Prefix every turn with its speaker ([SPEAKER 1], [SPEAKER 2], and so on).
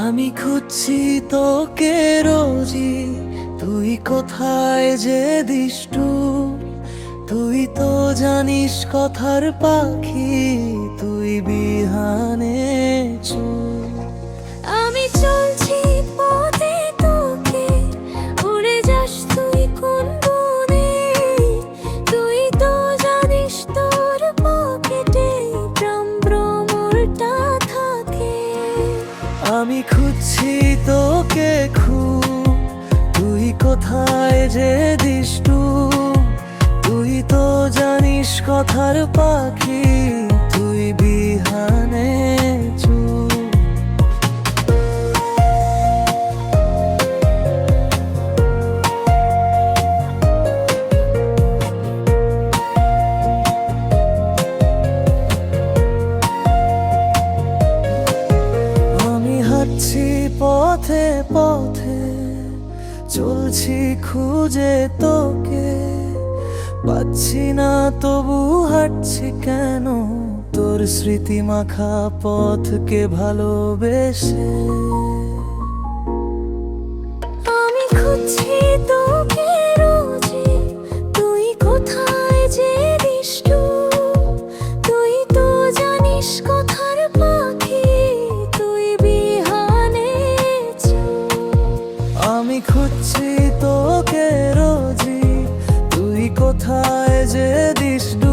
[SPEAKER 1] আমি খুঁজছি তোকে রোজি, তুই কোথায় যে দিষ্টু? তুই তো জানিস কথার পাখি, তুই বিহানে চুপ।
[SPEAKER 2] আমি চলছি পথে তোকে, উড়ে যাস তুই কোন বনে? তুই তো জানিস তোর পকেটে ভ্রমরটা থাকে।
[SPEAKER 1] আমি খুঁজছি তোকে খুব, তুই কোথায় যে দিষ্টু? তুই তো জানিস কথার পাখি, তুই বিহানে চুপ। আমি হাঁটছি পথে পথে, চলছি খুঁজে তোকে, পাচ্ছি না তবু হাঁটছি কেন? তোর স্মৃতি মাখা পথকে ভালোবেসে।
[SPEAKER 2] আমি খুঁজছি তোকে রোজি, তুই কোথায় যে দিষ্টু? তুই তো জানিস কথার পাখি, তুই বিহানে চুপ।
[SPEAKER 1] আমি খুঁজছি তোকে রোজি, তুই কোথায় যে দিষ্টু?